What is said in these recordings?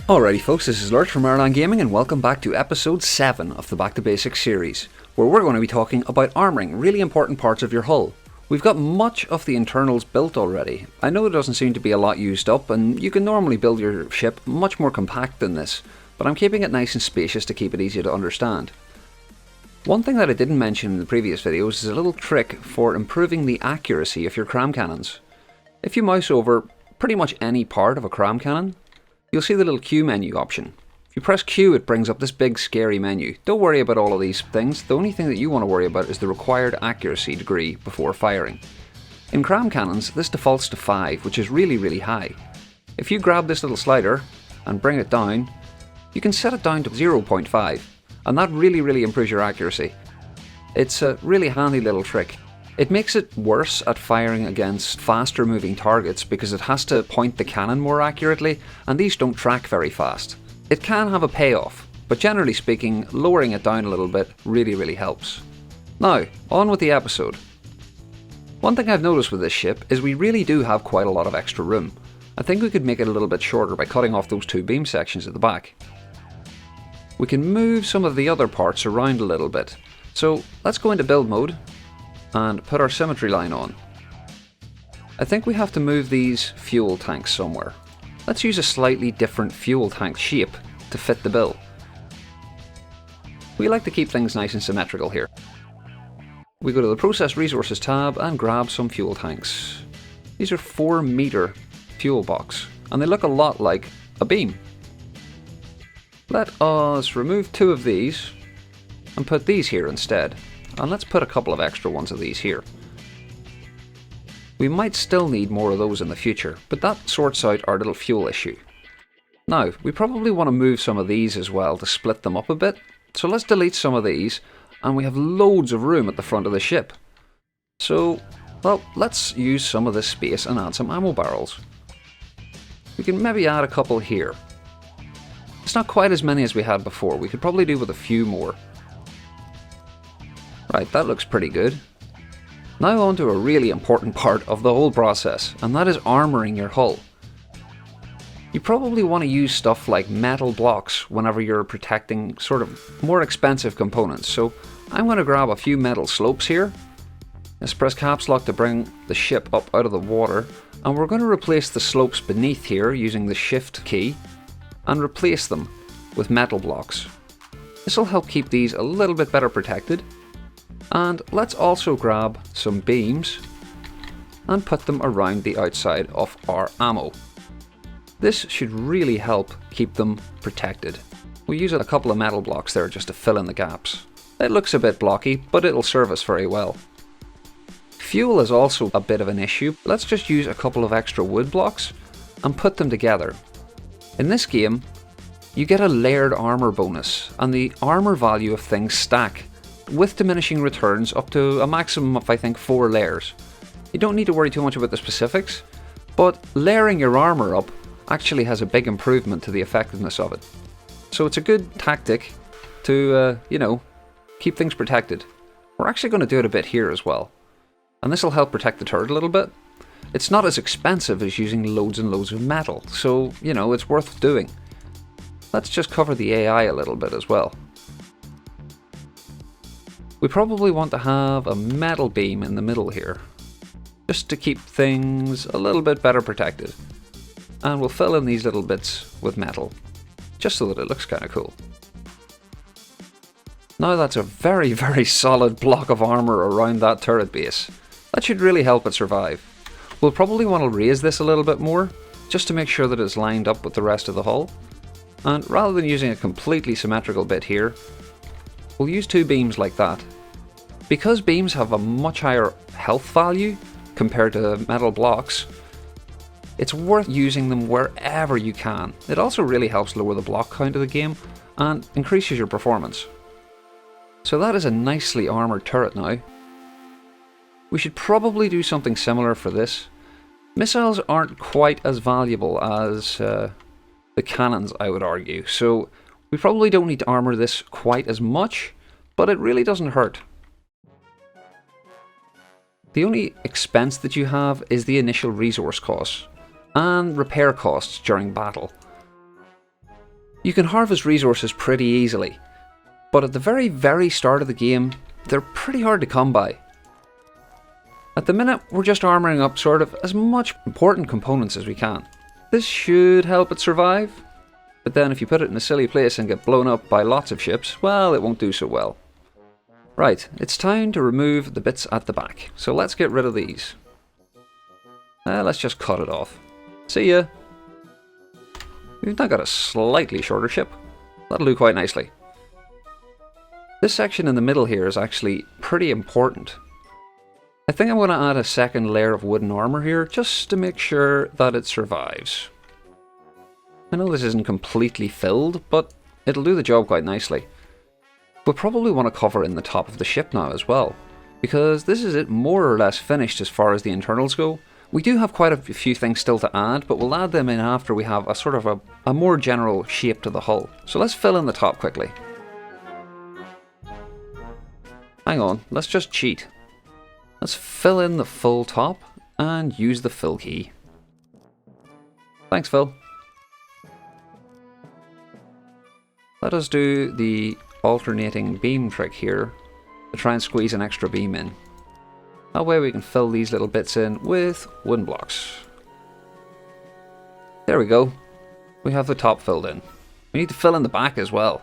Alrighty folks, this is Lurch from Ireland Gaming and welcome back to episode 7 of the Back to Basics series, where we're going to be talking about armouring, really important parts of your hull. We've got much of the internals built already. I know it doesn't seem to be a lot used up and you can normally build your ship much more compact than this, but I'm keeping it nice and spacious to keep it easy to understand. One thing that I didn't mention in the previous videos is a little trick for improving the accuracy of your CRAM cannons. If you mouse over pretty much any part of a CRAM cannon, you'll see the little Q menu option. If you press Q, it brings up this big scary menu. Don't worry about all of these things, the only thing that you want to worry about is the required accuracy degree before firing. In CRAM cannons, this defaults to 5, which is really high. If you grab this little slider and bring it down, you can set it down to 0.5, and that really improves your accuracy. It's a really handy little trick. It makes it worse at firing against faster moving targets because it has to point the cannon more accurately, and these don't track very fast. It can have a payoff, but generally speaking, lowering it down a little bit really helps. Now, on with the episode. One thing I've noticed with this ship is we really do have quite a lot of extra room. I think we could make it a little bit shorter by cutting off those two beam sections at the back. We can move some of the other parts around a little bit. So let's go into build mode and put our symmetry line on. I think we have to move these fuel tanks somewhere. Let's use a slightly different fuel tank shape to fit the bill. We like to keep things nice and symmetrical here. We go to the Process Resources tab and grab some fuel tanks. These are 4-meter fuel box, and they look a lot like a beam. Let us remove 2 of these and put these here instead. And let's put a couple of extra ones of these here. We might still need more of those in the future, but that sorts out our little fuel issue. Now, we probably want to move some of these as well to split them up a bit. So let's delete some of these, and we have loads of room at the front of the ship. So, well, let's use some of this space and add some ammo barrels. We can maybe add a couple here. It's not quite as many as we had before, we could probably do with a few more. Right, that looks pretty good. Now on to a really important part of the whole process, and that is armouring your hull. You probably want to use stuff like metal blocks whenever you're protecting sort of more expensive components, so I'm going to grab a few metal slopes here. Let's press caps lock to bring the ship up out of the water, and we're going to replace the slopes beneath here using the shift key, and replace them with metal blocks. This will help keep these a little bit better protected. And let's also grab some beams and put them around the outside of our ammo. This should really help keep them protected. We'll use a couple of metal blocks there just to fill in the gaps. It looks a bit blocky, but it'll serve us very well. Fuel is also a bit of an issue. Let's just use a couple of extra wood blocks and put them together. In this game, you get a layered armour bonus, and the armour value of things stack with diminishing returns up to a maximum of I think 4 layers. You don't need to worry too much about the specifics, but layering your armour up actually has a big improvement to the effectiveness of it. So it's a good tactic to, keep things protected. We're actually going to do it a bit here as well, and this will help protect the turret a little bit. It's not as expensive as using loads and loads of metal, so, it's worth doing. Let's just cover the AI a little bit as well. We probably want to have a metal beam in the middle here, just to keep things a little bit better protected. And we'll fill in these little bits with metal, just so that it looks kind of cool. Now that's a very solid block of armour around that turret base. That should really help it survive. We'll probably want to raise this a little bit more, just to make sure that it's lined up with the rest of the hull. And rather than using a completely symmetrical bit here, we'll use 2 beams like that. Because beams have a much higher health value compared to metal blocks, it's worth using them wherever you can. It also really helps lower the block count of the game and increases your performance. So that is a nicely armoured turret now. We should probably do something similar for this. Missiles aren't quite as valuable as the cannons, I would argue, so we probably don't need to armour this quite as much, but it really doesn't hurt. The only expense that you have is the initial resource costs and repair costs during battle. You can harvest resources pretty easily, but at the very start of the game, they're pretty hard to come by. At the minute, we're just armouring up sort of as much important components as we can. This should help it survive, but then if you put it in a silly place and get blown up by lots of ships, well, it won't do so well. Right, it's time to remove the bits at the back, so let's get rid of these. Let's just cut it off. See ya! We've now got a slightly shorter ship. That'll do quite nicely. This section in the middle here is actually pretty important. I think I'm going to add a second layer of wooden armour here, just to make sure that it survives. I know this isn't completely filled, but it'll do the job quite nicely. We'll probably want to cover in the top of the ship now as well, because this is it more or less finished as far as the internals go. We do have quite a few things still to add, but we'll add them in after we have a sort of a more general shape to the hull. So let's fill in the top quickly. Hang on, let's just cheat. Let's fill in the full top and use the fill key. Thanks, Phil. Let us do the alternating beam trick here to try and squeeze an extra beam in. That way we can fill these little bits in with wooden blocks. There we go. We have the top filled in. We need to fill in the back as well.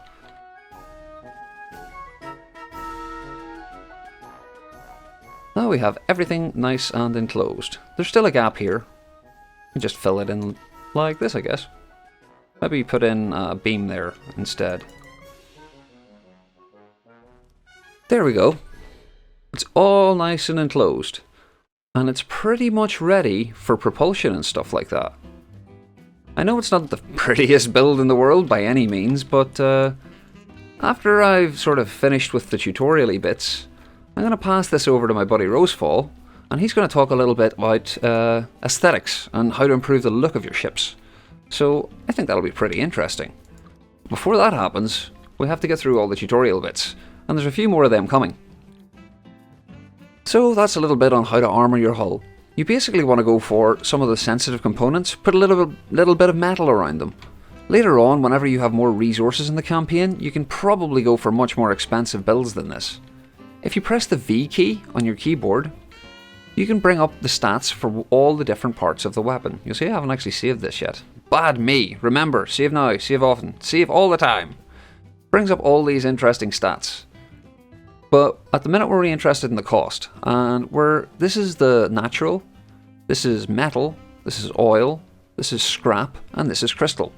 Now we have everything nice and enclosed. There's still a gap here. We just fill it in like this, I guess. Maybe put in a beam there instead. There we go. It's all nice and enclosed. And it's pretty much ready for propulsion and stuff like that. I know it's not the prettiest build in the world by any means, but after I've sort of finished with the tutorial-y bits, I'm going to pass this over to my buddy Rosefall, and he's going to talk a little bit about aesthetics and how to improve the look of your ships. So I think that'll be pretty interesting. Before that happens, we have to get through all the tutorial bits, and there's a few more of them coming. So that's a little bit on how to armour your hull. You basically want to go for some of the sensitive components, put a little bit of metal around them. Later on, whenever you have more resources in the campaign, you can probably go for much more expensive builds than this. If you press the V key on your keyboard, you can bring up the stats for all the different parts of the weapon. You'll see I haven't actually saved this yet. Bad me! Remember, save now, save often, save all the time. Brings up all these interesting stats. But at the minute we're really interested in the cost, and this is the natural, this is metal, this is oil, this is scrap, and this is crystal.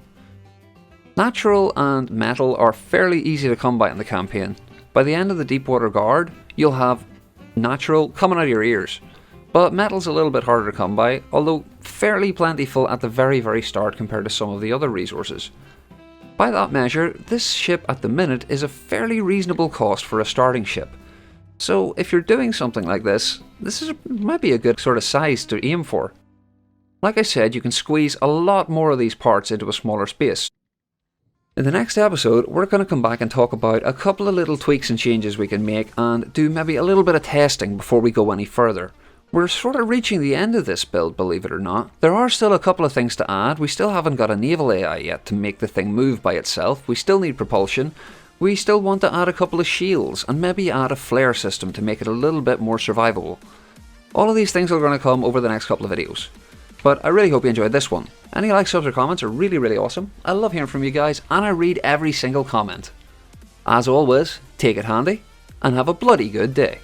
Natural and metal are fairly easy to come by in the campaign. By the end of the Deepwater Guard, you'll have natural coming out of your ears. But metal's a little bit harder to come by, although fairly plentiful at the very start compared to some of the other resources. By that measure, this ship at the minute is a fairly reasonable cost for a starting ship. So if you're doing something like this might be a good sort of size to aim for. Like I said, you can squeeze a lot more of these parts into a smaller space. In the next episode, we're going to come back and talk about a couple of little tweaks and changes we can make and do maybe a little bit of testing before we go any further. We're sort of reaching the end of this build, believe it or not. There are still a couple of things to add. We still haven't got a naval AI yet to make the thing move by itself. We still need propulsion. We still want to add a couple of shields and maybe add a flare system to make it a little bit more survivable. All of these things are going to come over the next couple of videos. But I really hope you enjoyed this one. Any likes, subs or comments are really awesome. I love hearing from you guys and I read every single comment. As always, take it handy and have a bloody good day.